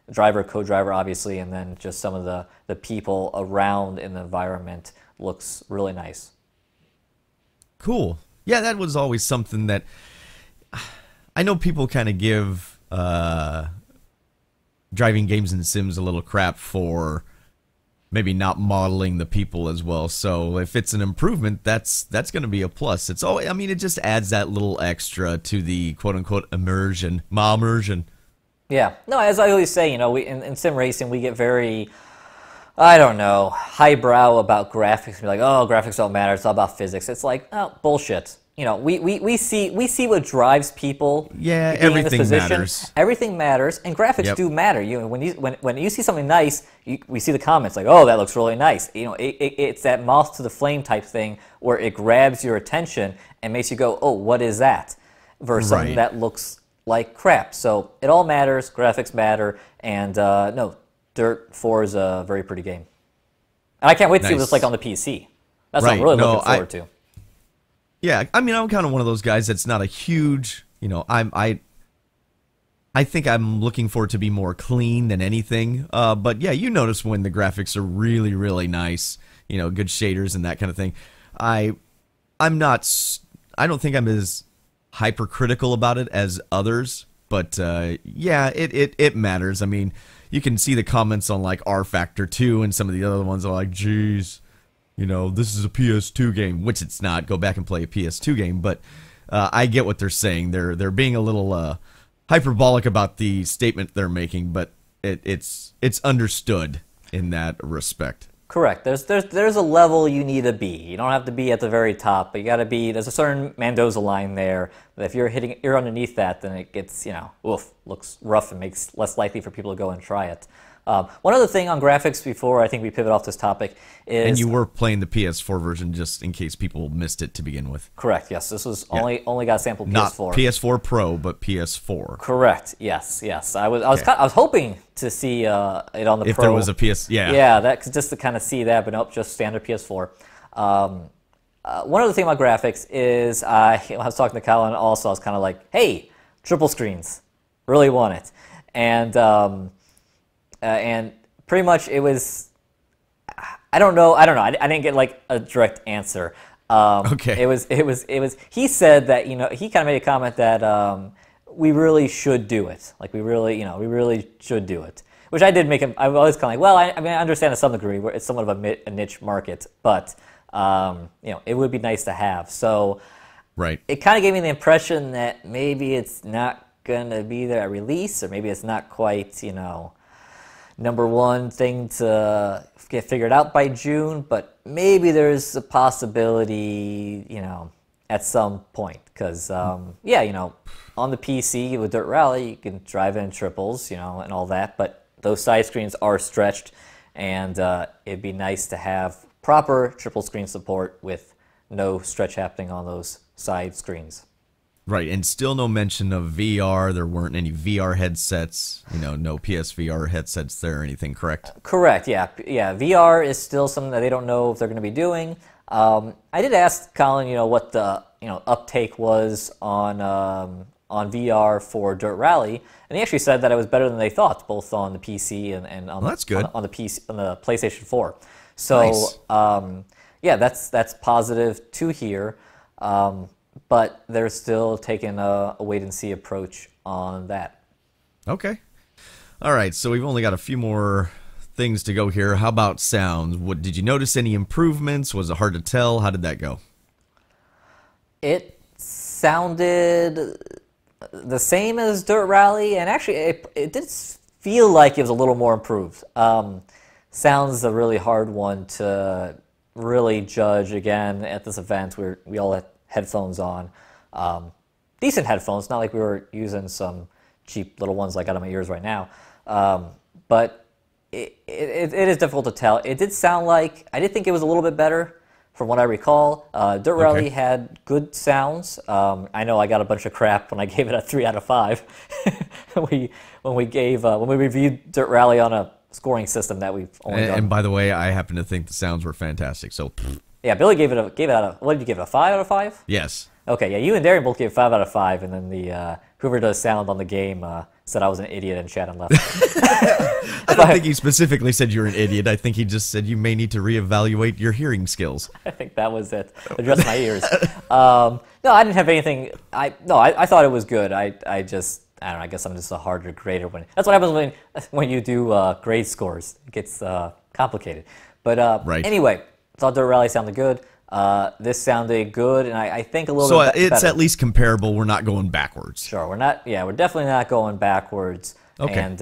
the driver, co-driver, obviously, and then just some of the people around in the environment looks really nice. Cool. Yeah, that was always something that... I know people kind of give driving games and sims a little crap for maybe not modeling the people as well. So if it's an improvement, that's going to be a plus. It's always, I mean, it just adds that little extra to the quote-unquote immersion. Yeah. No, as I always say, we in sim racing, we get very, I don't know, highbrow about graphics. We're like, oh, graphics don't matter. It's all about physics. It's like, oh, bullshit. We see what drives people. Yeah, being in this everything position. matters. Everything matters, and graphics do matter. When you see something nice, we see the comments like, "Oh, that looks really nice." It's that moth to the flame type thing where it grabs your attention and makes you go, "Oh, what is that?" Versus something that looks like crap. So it all matters. Graphics matter, and no, Dirt 4 is a very pretty game, and I can't wait to see what it's like on the PC. That's what I'm really looking forward to. Yeah, I mean, I'm kind of one of those guys that's not a huge, I think I'm looking for it to be more clean than anything. But yeah, you notice when the graphics are really, really nice, you know, good shaders and that kind of thing. I'm not. I don't think I'm as hypercritical about it as others. But yeah, it matters. I mean, you can see the comments on like R Factor 2 and some of the other ones are like, geez, you know, this is a PS2 game, which it's not. Go back and play a PS2 game. But I get what they're saying. They're being a little hyperbolic about the statement they're making, but it's understood in that respect. Correct. There's a level you need to be. You don't have to be at the very top, but you got to be. There's a certain Mendoza line there that if you're underneath that, then it gets, you know, looks rough and makes less likely for people to go and try it. One other thing on graphics before I think we pivot off this topic is... And you were playing the PS4 version just in case people missed it to begin with. Correct, yes. This was only got sample PS4. Not PS4 Pro, but PS4. Correct, yes. I was hoping to see it on the if Pro. There was a PS... Yeah. Yeah, just to kind of see that, but nope, just standard PS4. One other thing about graphics is I was talking to Colin also, I was kind of like, hey, triple screens. Really want it. And pretty much it was, I don't know. I didn't get like a direct answer. Okay. It was. He said that, you know, he kind of made a comment that we really should do it. Like we really should do it. Which I did make him. I was kind of like, well, I mean, I understand to some degree where it's somewhat of a niche market, but you know, it would be nice to have. So, right. It kind of gave me the impression that maybe it's not gonna be there at release, or maybe it's not quite, you know, number one thing to get figured out by June, but maybe there's a possibility, you know, at some point. Because, yeah, you know, on the PC with Dirt Rally, you can drive in triples, you know, and all that, but those side screens are stretched, and it'd be nice to have proper triple screen support with no stretch happening on those side screens. Right, and still no mention of VR. There weren't any VR headsets, you know, no PSVR headsets there or anything, correct? Correct, yeah. VR is still something that they don't know if they're going to be doing. I did ask Colin, you know, what the, you know, uptake was on VR for Dirt Rally, and he actually said that it was better than they thought, both on the PC and on, that's good. on the PC on the PlayStation 4. So, nice. Yeah, that's positive to hear. But they're still taking a wait-and-see approach on that. Okay. All right, so we've only got a few more things to go here. How about sound? Did you notice any improvements? Was it hard to tell? How did that go? It sounded the same as Dirt Rally, and actually it did feel like it was a little more improved. Sound's a really hard one to really judge. Again, at this event, we all had headphones on, decent headphones, not like we were using some cheap little ones like I got on my ears right now, but it is difficult to tell. It did sound like, I did think it was a little bit better from what I recall. Dirt Rally had good sounds. I know I got a bunch of crap when I gave it a 3 out of 5 when we reviewed Dirt Rally on a scoring system that we've only done. And by the way, I happen to think the sounds were fantastic, so... Yeah, Billy gave it a what did you give it, a 5 out of 5? Yes. Okay, yeah, you and Darian both gave 5 out of 5, and then the whoever does sound on the game said I was an idiot in chat and left. I don't think he specifically said you're an idiot. I think he just said you may need to reevaluate your hearing skills. I think that was it. Address my ears. No, I didn't have anything. I thought it was good. I don't know. I guess I'm just a harder grader that's what happens when you do grade scores. It gets complicated. But right. Anyway. Thought Dirt Rally sounded good. This sounded good, and I think a little bit better. So it's at least comparable. We're not going backwards. Sure, we're not. Yeah, we're definitely not going backwards. Okay. And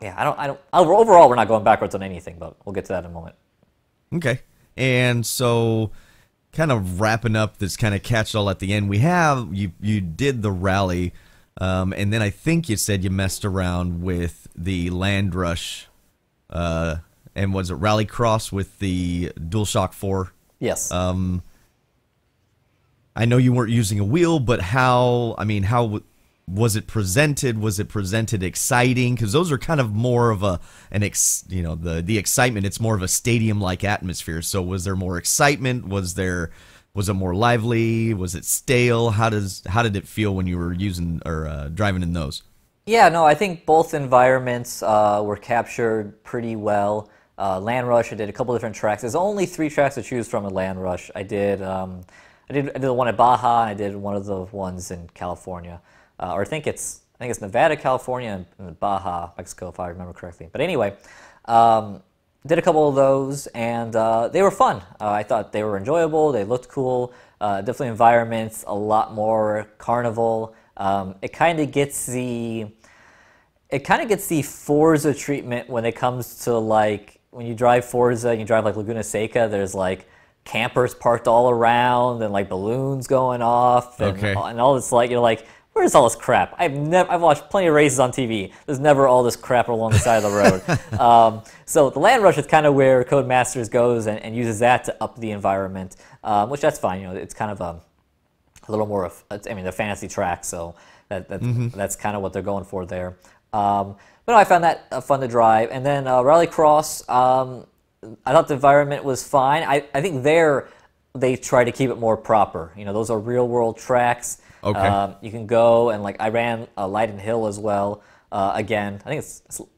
yeah, overall, we're not going backwards on anything, but we'll get to that in a moment. Okay. And so, kind of wrapping up this kind of catch-all at the end, we have you did the rally, and then I think you said you messed around with the Landrush. And was it Rallycross with the DualShock 4? Yes. I know you weren't using a wheel, but how was it presented? Was it presented exciting? Because those are kind of more of the excitement. It's more of a stadium-like atmosphere. So was there more excitement? Was it more lively? Was it stale? How did it feel when you were using or driving in those? Yeah, no, I think both environments were captured pretty well. Landrush, I did a couple different tracks. There's only 3 tracks to choose from in Landrush. I did the one at Baja, and I did one of the ones in California, or I think it's Nevada, California, and Baja, Mexico, if I remember correctly. But anyway, did a couple of those, and they were fun. I thought they were enjoyable. They looked cool. Definitely environments, a lot more carnival. It kind of gets the Forza treatment when it comes to like when you drive Forza and you drive like Laguna Seca. There's like campers parked all around and like balloons going off and, Okay. and all this like you're like, where's all this crap? I've watched plenty of races on TV. There's never all this crap along the side of the road. So the Landrush is kind of where Codemasters goes and uses that to up the environment, which that's fine. You know, it's kind of a little more of, I mean, they're fantasy tracks, so that's kind of what they're going for there. But no, I found that fun to drive. And then Rallycross, I thought the environment was fine. I think they try to keep it more proper. You know, those are real world tracks. Okay. You can go and like I ran Leiden Hill as well. Again, I think it's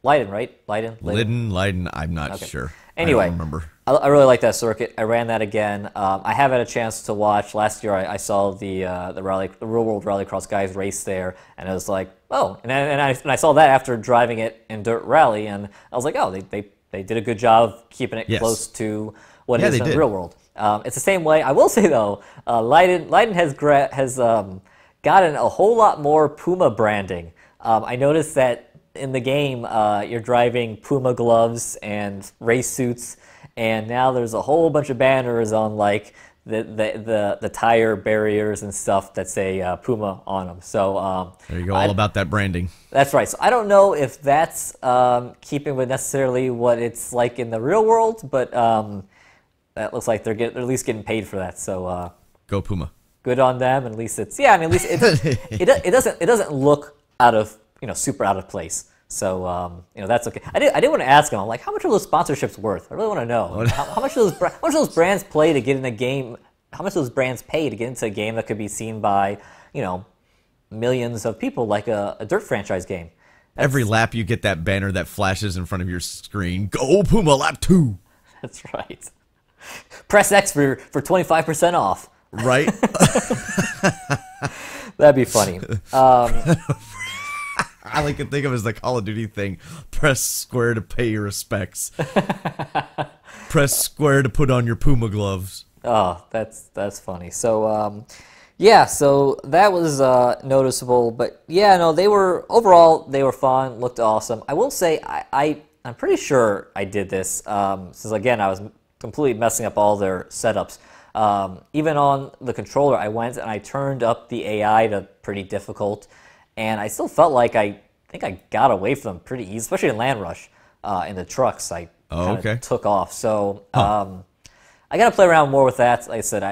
Leiden, right? Leiden, I'm not sure. Anyway, I don't remember. I really like that circuit. I ran that again. I have had a chance to watch. Last year, I saw the real world Rallycross guys race there, and it was like, oh, and I saw that after driving it in Dirt Rally, and I was like, oh, they did a good job of keeping it close to what it is in the real world. It's the same way. I will say though, Leiden has gotten a whole lot more Puma branding. I noticed that in the game, you're driving Puma gloves and race suits, and now there's a whole bunch of banners on like the tire barriers and stuff that say Puma on them. So There you go, all about that branding. that's right. So I don't know if that's keeping with necessarily what it's like in the real world, but that looks like they're at least getting paid for that. So Go Puma. good on them. At least it's at least it doesn't look super out of place. So that's okay. I did want to ask him. I'm like, how much are those sponsorships worth? I really want to know how much do those brands play to get in a game. How much do those brands pay to get into a game that could be seen by millions of people, like a Dirt franchise game. Every lap you get that banner that flashes in front of your screen. Go Puma lap 2. That's right. Press X for 25% off. Right? That'd be funny. I like to think of it as the Call of Duty thing. Press square to pay your respects. Press square to put on your Puma gloves. Oh, that's funny. So, so that was noticeable. But yeah, no, they were fun, looked awesome. I will say I'm pretty sure I did this since again I was completely messing up all their setups. Even on the controller, I went and I turned up the AI to pretty difficult, and I still felt like I think I got away from them pretty easy, especially in Landrush. In the trucks, I kind of took off. So I got to play around more with that. Like I said,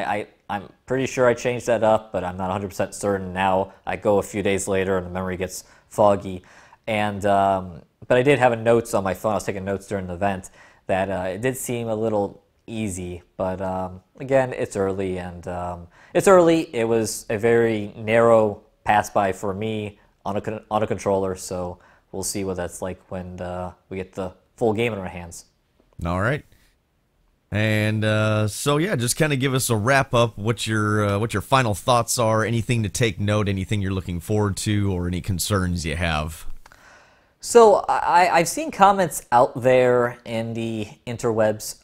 I'm pretty sure I changed that up, but I'm not 100% certain now. I go a few days later and the memory gets foggy. And but I did have notes on my phone. I was taking notes during the event that it did seem a little easy. But again, it's early, and It was a very narrow pass by for me on a controller. So we'll see what that's like when we get the full game in our hands. All right. And just kind of give us a wrap up. What your final thoughts are? Anything to take note? Anything you're looking forward to, or any concerns you have? So I've seen comments out there in the interwebs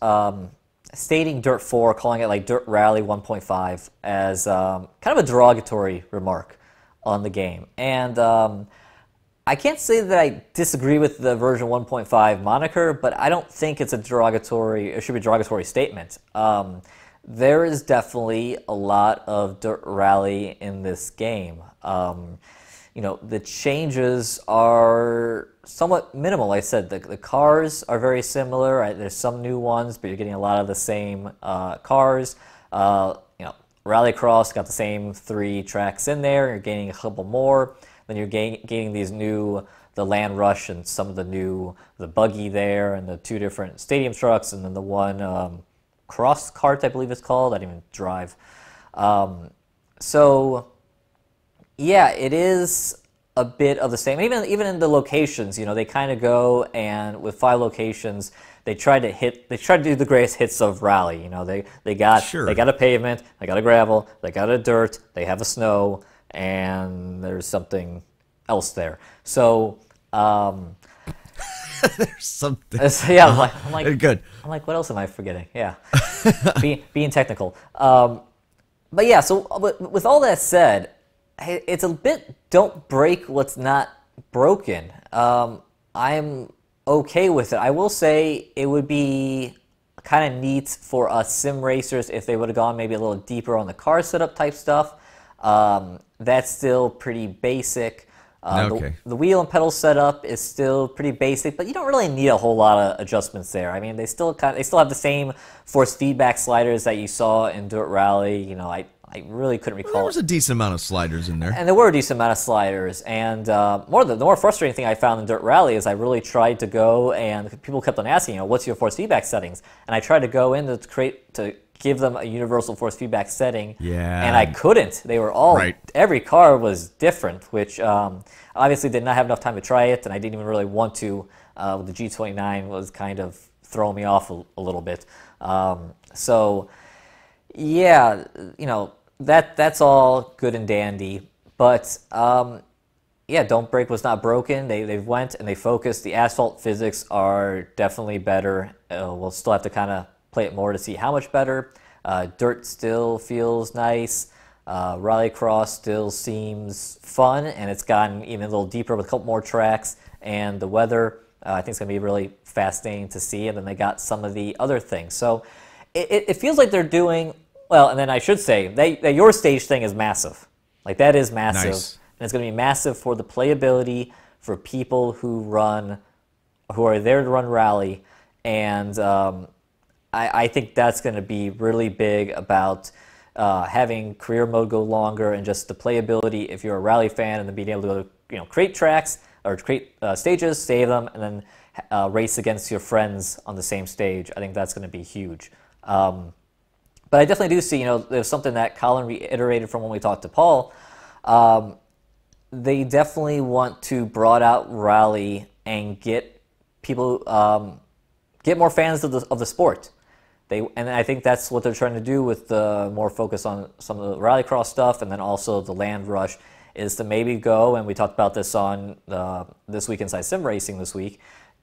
stating Dirt 4, calling it like Dirt Rally 1.5 as kind of a derogatory remark on the game, and I can't say that I disagree with the version 1.5 moniker, but I don't think it should be a derogatory statement. There is definitely a lot of Dirt Rally in this game. The changes are somewhat minimal. Like I said, the cars are very similar. There's some new ones, but you're getting a lot of the same cars. Rallycross got the same 3 tracks in there. You're gaining a couple more. Then you're gaining these new, the Landrush and some of the buggy there, and the 2 different stadium trucks, and then the one cross cart, I believe it's called. I didn't even drive. It is a bit of the same. Even in the locations, they kind of go, and with 5 locations, they try to do the greatest hits of Rally. They got a pavement, they got a gravel, they got a dirt, they have a snow, and there's something else there. So there's something. Yeah, I'm like, good. I'm like, what else am I forgetting? Yeah, being technical. But yeah, so with all that said, it's a bit don't break what's not broken. I'm okay with it. I will say it would be kind of neat for us sim racers if they would have gone maybe a little deeper on the car setup type stuff. That's still pretty basic. The wheel and pedal setup is still pretty basic, but you don't really need a whole lot of adjustments there. I mean, they still have the same force feedback sliders that you saw in Dirt Rally. I really couldn't recall. There was a decent amount of sliders in there. And there were a decent amount of sliders. And the more frustrating thing I found in Dirt Rally is I really tried to go, and people kept on asking, what's your force feedback settings? And I tried to go in to give them a universal force feedback setting. Yeah. And I couldn't. They were all, every car was different, which obviously did not have enough time to try it, and I didn't even really want to. The G29 was kind of throwing me off a little bit. So, yeah, that's all good and dandy, but yeah, Don't Break was not broken. They went and they focused. The asphalt physics are definitely better. We'll still have to kind of play it more to see how much better. Dirt still feels nice. Rallycross still seems fun, and it's gotten even a little deeper with a couple more tracks. And the weather, I think, is going to be really fascinating to see. And then they got some of the other things. So it feels like they're doing well. And then I should say that your stage thing is massive. Like, that is massive. Nice. And it's going to be massive for the playability for people who are there to run Rally. And I think that's going to be really big about having career mode go longer, and just the playability if you're a Rally fan, and then being able to create tracks or create stages, save them, and then race against your friends on the same stage. I think that's going to be huge. But I definitely do see, there's something that Colin reiterated from when we talked to Paul. They definitely want to broad out Rally and get people, get more fans of the sport. And I think that's what they're trying to do with the more focus on some of the Rallycross stuff, and then also the Landrush, is to maybe go, and we talked about this on This Week Inside Sim Racing this week,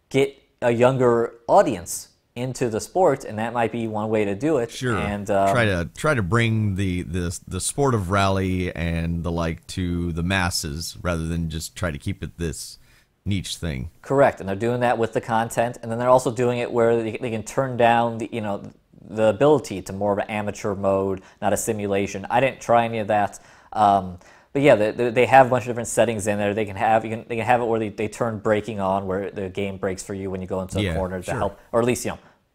get a younger audience into the sport, and that might be one way to do it. Sure. And try to bring the sport of Rally and the like to the masses, rather than just try to keep it this niche thing. Correct, and they're doing that with the content, and then they're also doing it where they can turn down the ability to more of an amateur mode, not a simulation. I didn't try any of that, but yeah, they have a bunch of different settings in there. They can have it where they turn braking on, where the game brakes for you when you go into a corner to help, or at least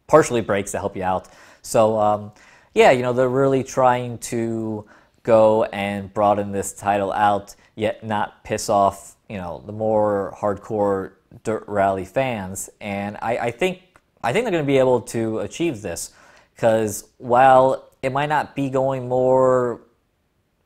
partially brakes to help you out. So yeah, they're really trying to go and broaden this title out, yet not piss off the more hardcore dirt rally fans. And I think they're going to be able to achieve this, because while it might not be going more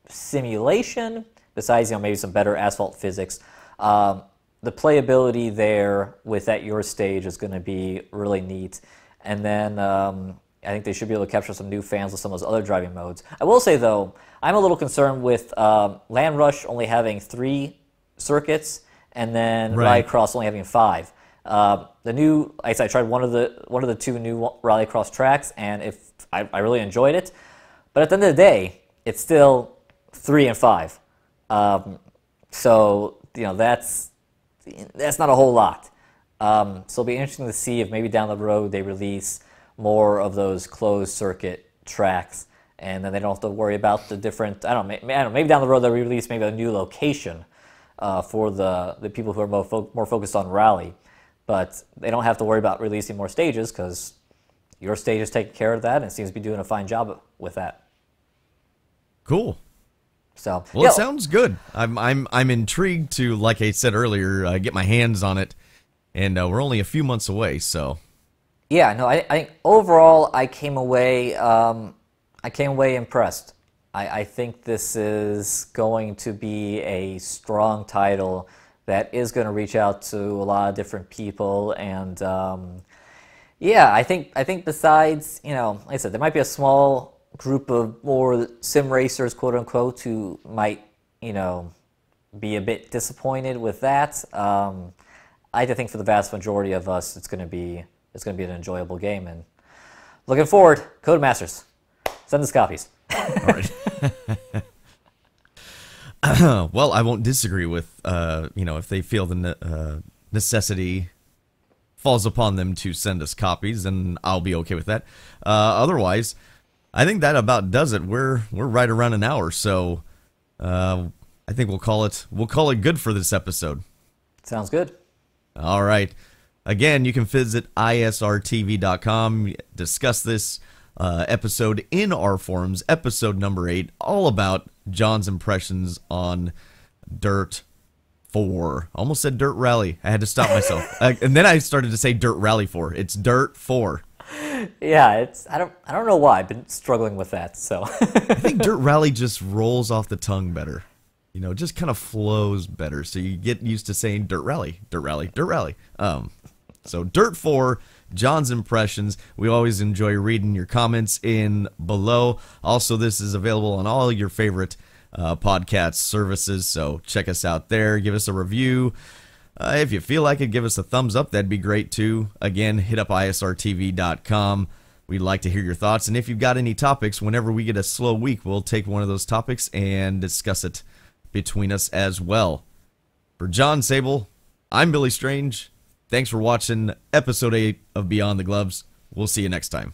simulation, besides maybe some better asphalt physics, the playability there with that your stage is going to be really neat. And then I think they should be able to capture some new fans with some of those other driving modes. I will say, though, I'm a little concerned with Landrush only having 3 circuits, and then Rallycross only having 5. I tried one of the 2 new Rallycross tracks, and if I really enjoyed it, but at the end of the day, it's still 3 and 5. So that's not a whole lot. So it'll be interesting to see if maybe down the road they release more of those closed circuit tracks, and then they don't have to worry about the different. I don't know. Maybe down the road they'll release maybe a new location for the people who are more focused on Rally, but they don't have to worry about releasing more stages, because your stage is taking care of that, and it seems to be doing a fine job with that. Cool. So well, it sounds good. I'm intrigued to, like I said earlier, get my hands on it, and we're only a few months away. So yeah, no, I think overall I came away impressed. I think this is going to be a strong title that is going to reach out to a lot of different people. And yeah, I think besides, like I said, there might be a small group of more sim racers, quote unquote, who might, be a bit disappointed with that. I think for the vast majority of us, it's going to be an enjoyable game, and looking forward. Codemasters, send us copies. All right. Well, I won't disagree with if they feel the necessity falls upon them to send us copies, and I'll be okay with that. Otherwise, I think that about does it. We're right around an hour, so I think we'll call it good for this episode. Sounds good. All right. Again, you can visit isrtv.com, discuss this episode in our forums, episode number 8, all about John's impressions on DiRT 4. Almost said Dirt Rally. I had to stop myself. And then I started to say Dirt Rally 4. It's DiRT 4. Yeah, I don't know why. I've been struggling with that, so. I think Dirt Rally just rolls off the tongue better. Just kind of flows better. So you get used to saying Dirt Rally, Dirt Rally, Dirt Rally. So DiRT 4, John's impressions. We always enjoy reading your comments in below. Also, this is available on all your favorite podcast services, so check us out there. Give us a review. If you feel like it, give us a thumbs up. That'd be great, too. Again, hit up isrtv.com. We'd like to hear your thoughts. And if you've got any topics, whenever we get a slow week, we'll take one of those topics and discuss it between us as well. For John Sable, I'm Billy Strange. Thanks for watching episode 8 of Beyond the Gloves. We'll see you next time.